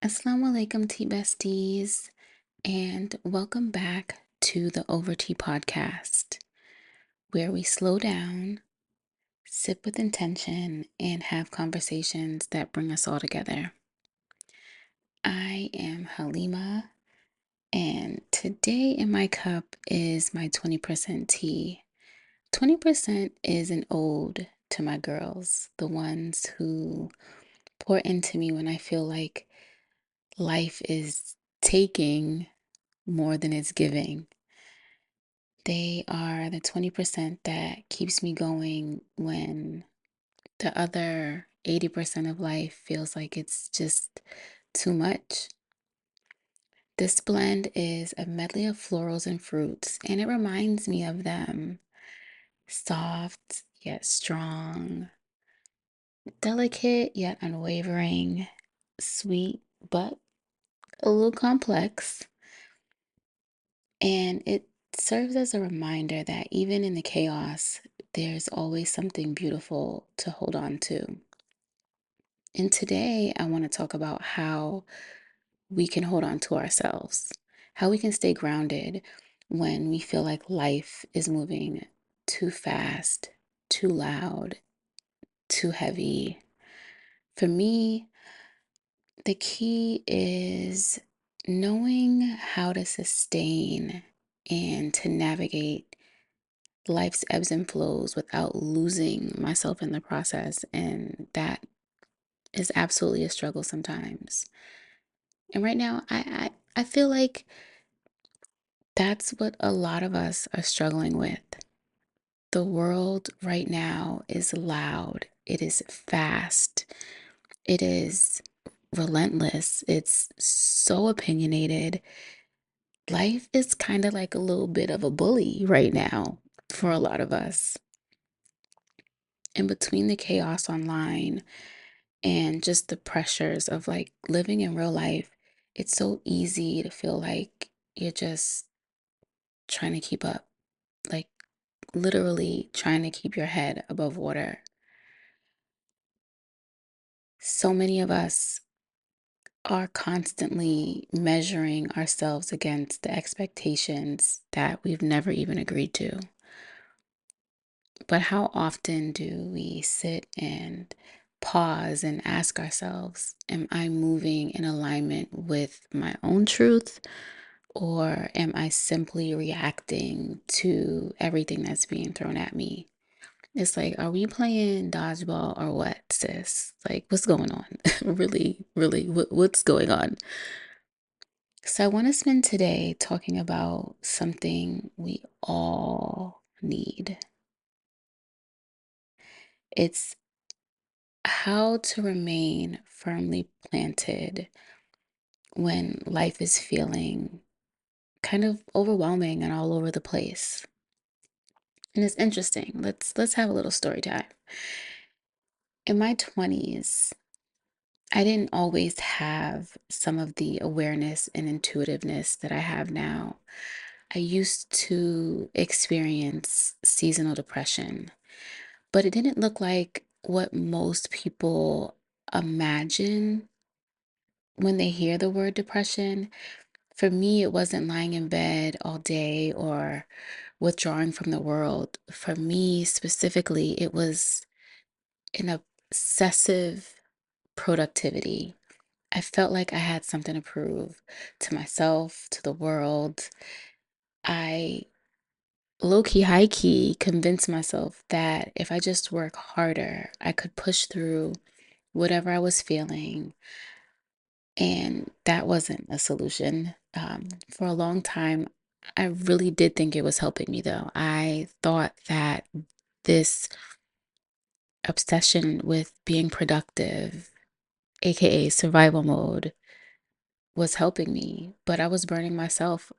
Assalamu alaikum, tea besties, and welcome back to the Over Tea podcast, where we slow down, sip with intention, and have conversations that bring us all together. I am Halima, and today in my cup is my 20% tea. 20% is an ode to my girls, the ones who pour into me when I feel like life is taking more than it's giving. They are the 20% that keeps me going when the other 80% of life feels like it's just too much. This blend is a medley of florals and fruits, and it reminds me of them. Soft yet strong, delicate yet unwavering, sweet but a little complex. And it serves as a reminder that even in the chaos, there's always something beautiful to hold on to. And today, I want to talk about how we can hold on to ourselves, how we can stay grounded when we feel like life is moving too fast, too loud, too heavy. For me, the key is knowing how to sustain and to navigate life's ebbs and flows without losing myself in the process. And that is absolutely a struggle sometimes. And right now, I feel like that's what a lot of us are struggling with. The world right now is loud, it is fast, it is relentless, it's so opinionated. Life is kind of like a little bit of a bully right now for a lot of us. In between the chaos online and just the pressures of like living in real life, it's so easy to feel like you're just trying to keep up, like literally trying to keep your head above water. So many of us are constantly measuring ourselves against the expectations that we've never even agreed to. But how often do we sit and pause and ask ourselves, am I moving in alignment with my own truth? Or am I simply reacting to everything that's being thrown at me? It's like, are we playing dodgeball or what, sis? Like, what's going on? Really, really, what's going on? So, I want to spend today talking about something we all need. It's how to remain firmly planted when life is feeling kind of overwhelming and all over the place. And it's interesting. Let's have a little story time. In my 20s, I didn't always have some of the awareness and intuitiveness that I have now. I used to experience seasonal depression, but it didn't look like what most people imagine when they hear the word depression. For me, it wasn't lying in bed all day or withdrawing from the world. For me specifically, it was an obsessive productivity. I felt like I had something to prove to myself, to the world. I low key, high key convinced myself that if I just work harder, I could push through whatever I was feeling. And that wasn't a solution. For a long time, I really did think it was helping me, though. I thought that this obsession with being productive, AKA survival mode, was helping me, but I was burning myself.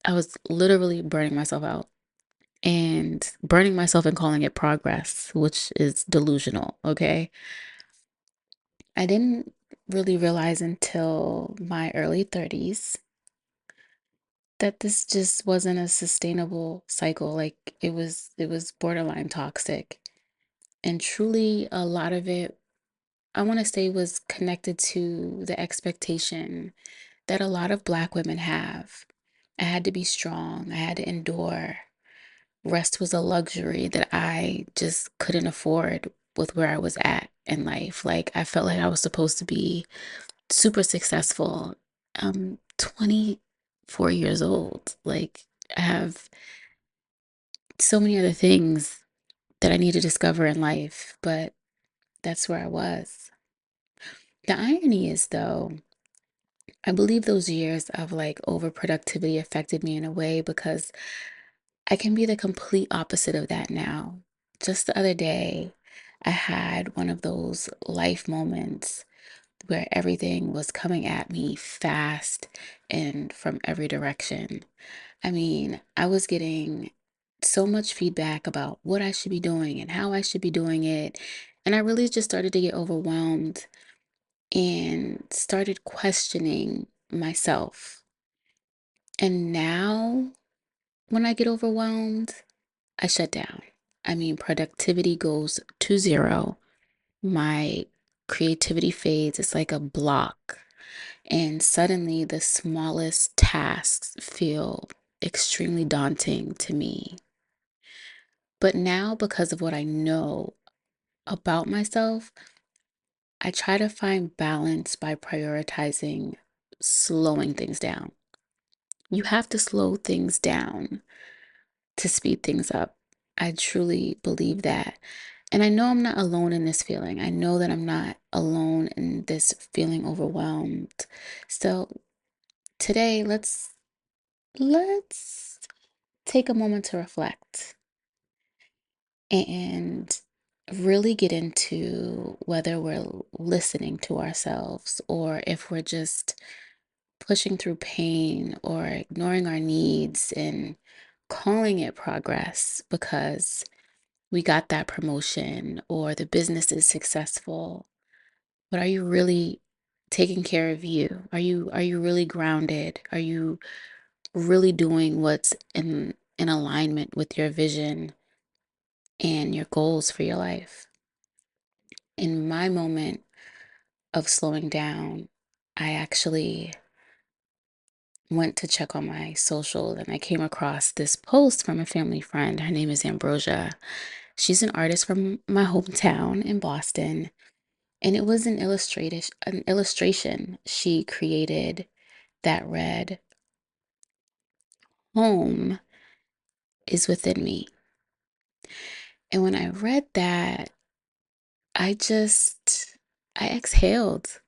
I was literally burning myself out and burning myself and calling it progress, which is delusional. Okay. I didn't really realize until my early 30s that this just wasn't a sustainable cycle. Like it was borderline toxic. And truly a lot of it I want to say was connected to the expectation that a lot of Black women have. I had to be strong, I had to endure. Rest was a luxury that I just couldn't afford with where I was at in life. Like, I felt like I was supposed to be super successful. I'm 24 years old. Like, I have so many other things that I need to discover in life, but that's where I was. The irony is, though, I believe those years of like overproductivity affected me in a way because I can be the complete opposite of that now. Just the other day, I had one of those life moments where everything was coming at me fast and from every direction. I mean, I was getting so much feedback about what I should be doing and how I should be doing it. And I really just started to get overwhelmed and started questioning myself. And now, when I get overwhelmed, I shut down. I mean, productivity goes to zero. My creativity fades. It's like a block. And suddenly, the smallest tasks feel extremely daunting to me. But now, because of what I know about myself, I try to find balance by prioritizing slowing things down. You have to slow things down to speed things up. I truly believe that. And I know I'm not alone in this feeling. I know that I'm not alone in this feeling overwhelmed. So today, let's take a moment to reflect and really get into whether we're listening to ourselves or if we're just pushing through pain or ignoring our needs and calling it progress because we got that promotion or the business is successful. But are you really taking care of you? Are you really grounded? Are you really doing what's in alignment with your vision and your goals for your life? In my moment of slowing down, I actually went to check on my social and I came across this post from a family friend. Her name is Ambrosia. She's an artist from my hometown in Boston, and it was an illustration she created that read, "Home is within me." And when I read that, I just I exhaled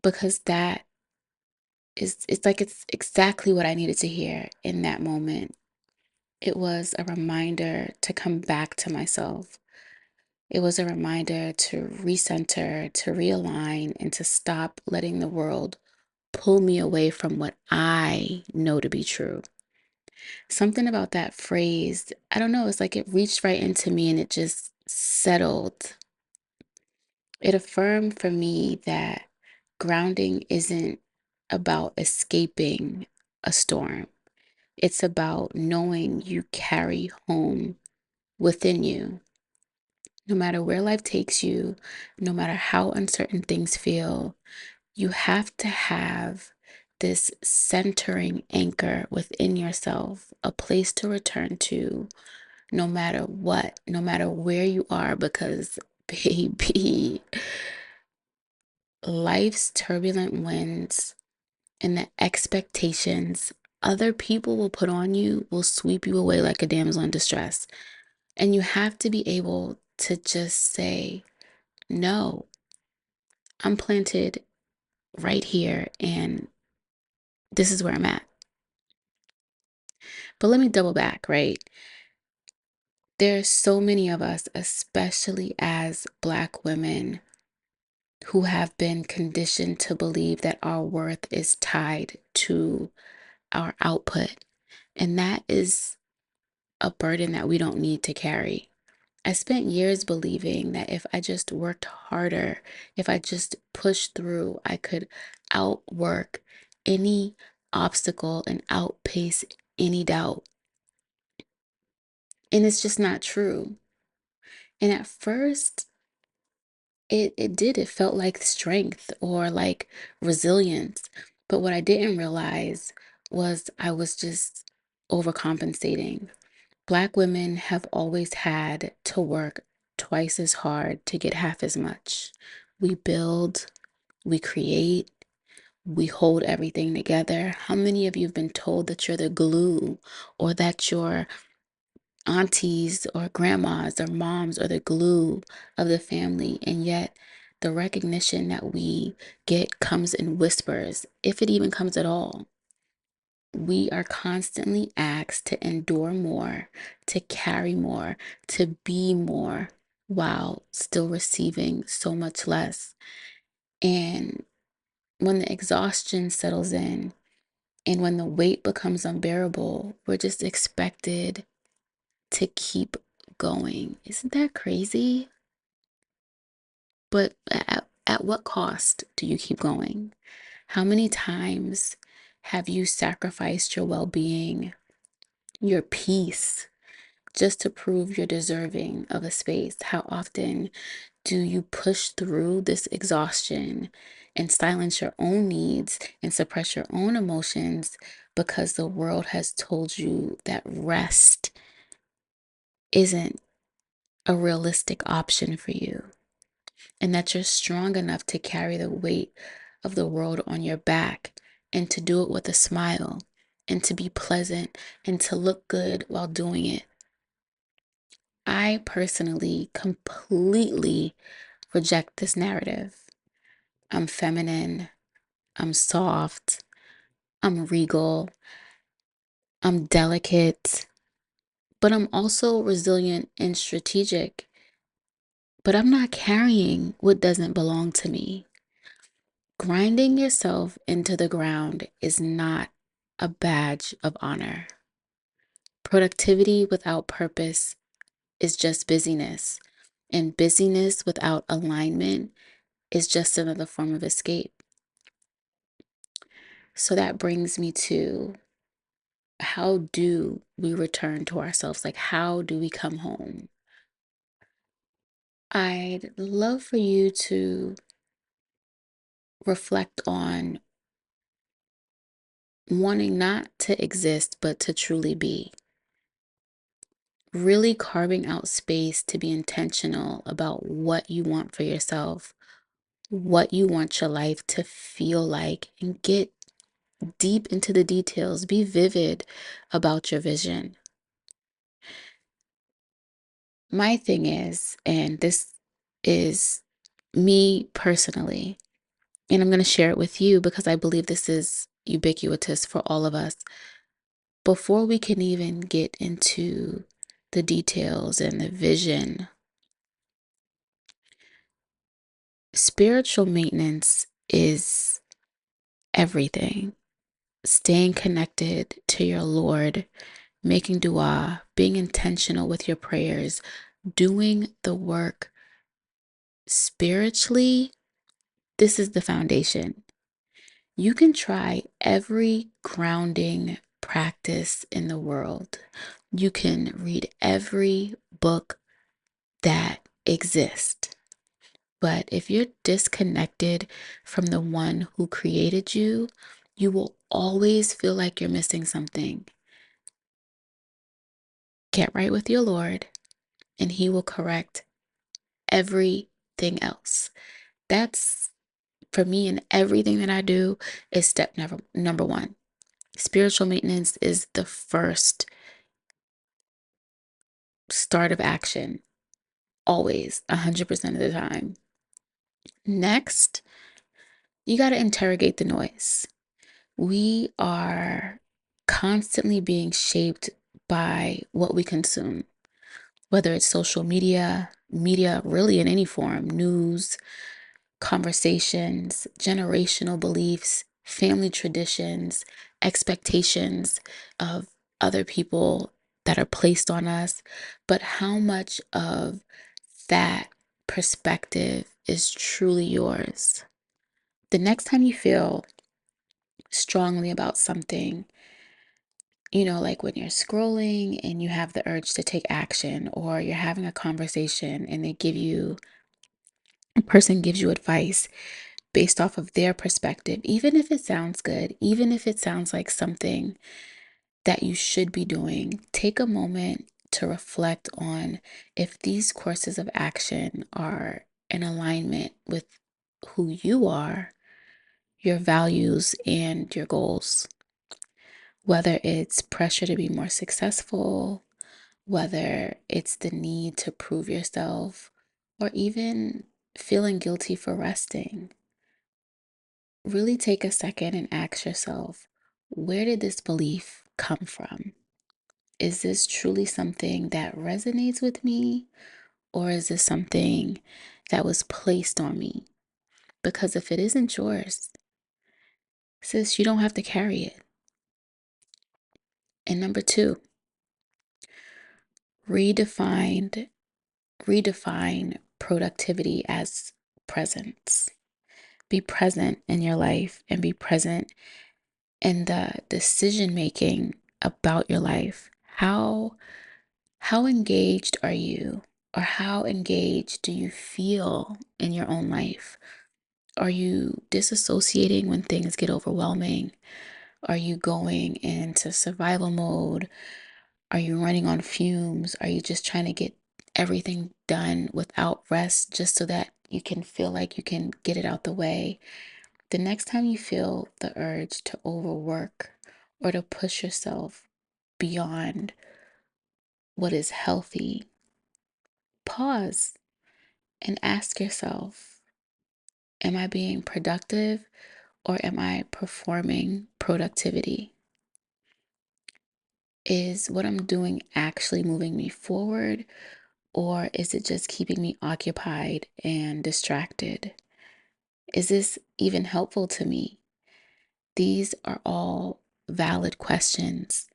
because that is it's like it's exactly what I needed to hear in that moment. It was a reminder to come back to myself. It was a reminder to recenter, to realign, and to stop letting the world pull me away from what I know to be true. Something about that phrase, I don't know, it's like it reached right into me and it just settled. It affirmed for me that grounding isn't about escaping a storm. It's about knowing you carry home within you. No matter where life takes you, no matter how uncertain things feel, you have to have this centering anchor within yourself, a place to return to no matter what, no matter where you are, because baby, life's turbulent winds and the expectations other people will put on you will sweep you away like a damsel in distress. And you have to be able to just say, no, I'm planted right here and this is where I'm at. But let me double back, right? There's so many of us, especially as Black women, who have been conditioned to believe that our worth is tied to our output. And that is a burden that we don't need to carry. I spent years believing that if I just worked harder, if I just pushed through, I could outwork any obstacle and outpace any doubt. And it's just not true. And at first, it did. It felt like strength or like resilience. But what I didn't realize was I was just overcompensating. Black women have always had to work twice as hard to get half as much. We build, we create, we hold everything together. How many of you have been told that you're the glue or that your aunties or grandmas or moms are the glue of the family? And yet, the recognition that we get comes in whispers, if it even comes at all. We are constantly asked to endure more, to carry more, to be more while still receiving so much less. And when the exhaustion settles in and when the weight becomes unbearable, we're just expected to keep going. Isn't that crazy? But at what cost do you keep going? How many times have you sacrificed your well being, your peace, just to prove you're deserving of a space? How often do you push through this exhaustion and silence your own needs and suppress your own emotions because the world has told you that rest isn't a realistic option for you and that you're strong enough to carry the weight of the world on your back and to do it with a smile and to be pleasant and to look good while doing it? I personally completely reject this narrative. I'm feminine, I'm soft, I'm regal, I'm delicate, but I'm also resilient and strategic. But I'm not carrying what doesn't belong to me. Grinding yourself into the ground is not a badge of honor. Productivity without purpose is just busyness, and busyness without alignment is just another form of escape. So that brings me to, how do we return to ourselves? Like, how do we come home? I'd love for you to reflect on wanting not to exist, but to truly be. Really carving out space to be intentional about what you want for yourself, what you want your life to feel like, and get deep into the details. Be vivid about your vision. My thing is, and this is me personally, and I'm going to share it with you because I believe this is ubiquitous for all of us. Before we can even get into the details and the vision, spiritual maintenance is everything. Staying connected to your Lord, making dua, being intentional with your prayers, doing the work spiritually, this is the foundation. You can try every grounding practice in the world. You can read every book that exists. But if you're disconnected from the one who created you, you will always feel like you're missing something. Get right with your Lord, and He will correct everything else. That's, for me, and everything that I do is step number one. Spiritual maintenance is the first start of action, always, 100% of the time. Next, you got to interrogate the noise. We are constantly being shaped by what we consume, whether it's social media, media really in any form, news, conversations, generational beliefs, family traditions, expectations of other people that are placed on us. But how much of that perspective is truly yours? The next time you feel strongly about something, like when you're scrolling and you have the urge to take action, or you're having a conversation and they give you person gives you advice based off of their perspective, even if it sounds good, even if it sounds like something that you should be doing, take a moment to reflect on if these courses of action are in alignment with who you are, your values, and your goals. Whether it's pressure to be more successful, whether it's the need to prove yourself, or even feeling guilty for resting. Really take a second and ask yourself, where did this belief come from? Is this truly something that resonates with me, or is this something that was placed on me? Because if it isn't yours, sis, you don't have to carry it. And number two, redefined redefine productivity as presence. Be present in your life and be present in the decision making about your life. How engaged are you, or how engaged do you feel in your own life? Are you disassociating when things get overwhelming? Are you going into survival mode? Are you running on fumes? Are you just trying to get everything done without rest just so that you can feel like you can get it out the way? The next time you feel the urge to overwork or to push yourself beyond what is healthy, pause and ask yourself, am I being productive or am I performing productivity? Is what I'm doing actually moving me forward, or is it just keeping me occupied and distracted? Is this even helpful to me? These are all valid questions.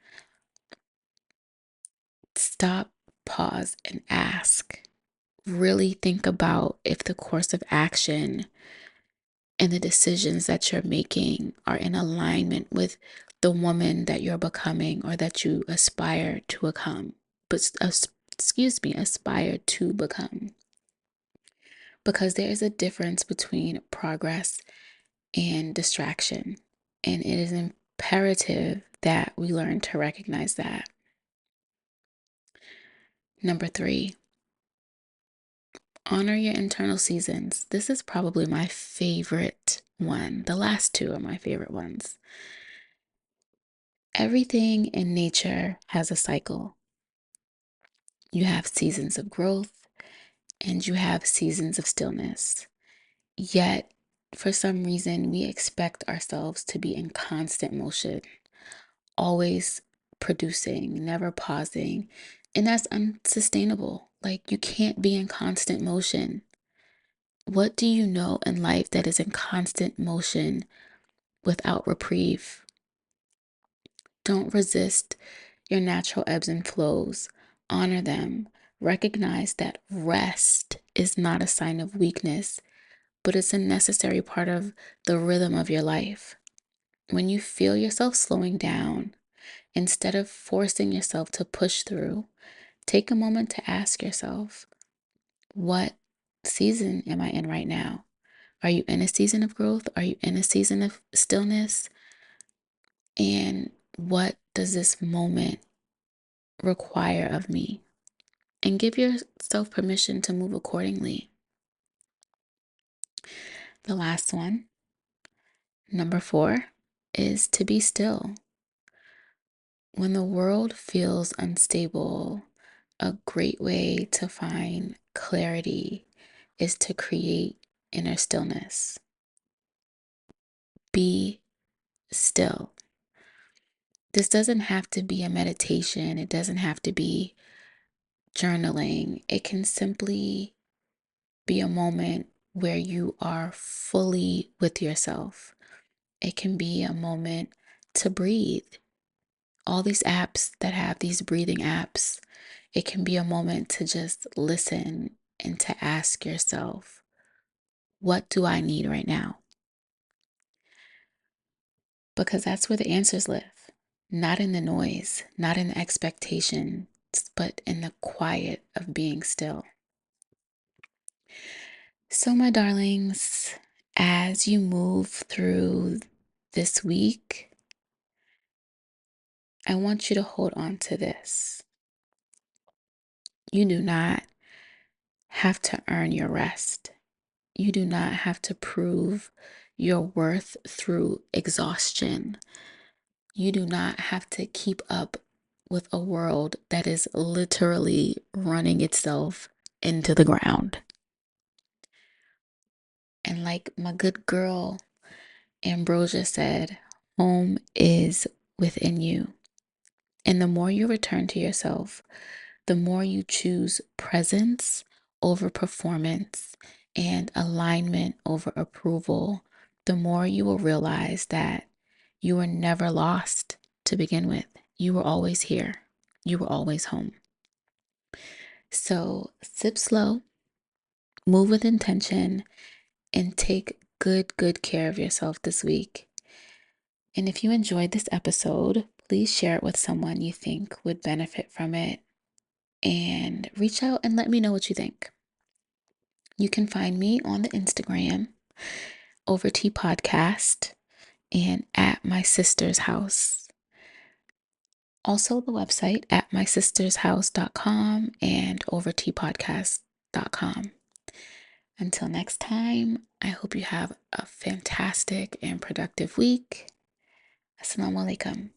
Stop, pause, and ask. Really think about if the course of action and the decisions that you're making are in alignment with the woman that you're becoming or that you aspire to become. But aspire to become. Because there is a difference between progress and distraction. And it is imperative that we learn to recognize that. Number three, honor your internal seasons. This is probably my favorite one. The last two are my favorite ones. Everything in nature has a cycle. You have seasons of growth and you have seasons of stillness. Yet, for some reason, we expect ourselves to be in constant motion, always producing, never pausing. And that's unsustainable. Like, you can't be in constant motion. What do you know in life that is in constant motion without reprieve? Don't resist your natural ebbs and flows. Honor them. Recognize that rest is not a sign of weakness, but it's a necessary part of the rhythm of your life. When you feel yourself slowing down, instead of forcing yourself to push through, take a moment to ask yourself, what season am I in right now? Are you in a season of growth? Are you in a season of stillness? And what does this moment require of me? And give yourself permission to move accordingly. The last one, number four, is to be still. When the world feels unstable, a great way to find clarity is to create inner stillness. Be still. This doesn't have to be a meditation, it doesn't have to be journaling. It can simply be a moment where you are fully with yourself. It can be a moment to breathe. All these apps that have these breathing apps, it can be a moment to just listen and to ask yourself, what do I need right now? Because that's where the answers live. Not in the noise, not in the expectations, but in the quiet of being still. So, my darlings, as you move through this week, I want you to hold on to this. You do not have to earn your rest. You do not have to prove your worth through exhaustion. You do not have to keep up with a world that is literally running itself into the ground. And like my good girl Ambrosia said, home is within you. And the more you return to yourself, the more you choose presence over performance and alignment over approval, the more you will realize that you were never lost to begin with. You were always here. You were always home. So sip slow, move with intention, and take good care of yourself this week. And if you enjoyed this episode, please share it with someone you think would benefit from it and reach out and let me know what you think. You can find me on the Instagram, Over Tea Podcast, and at my sister's house. Also, the website at mysistershouse.com and overteapodcast.com. Until next time, I hope you have a fantastic and productive week. Assalamu alaikum.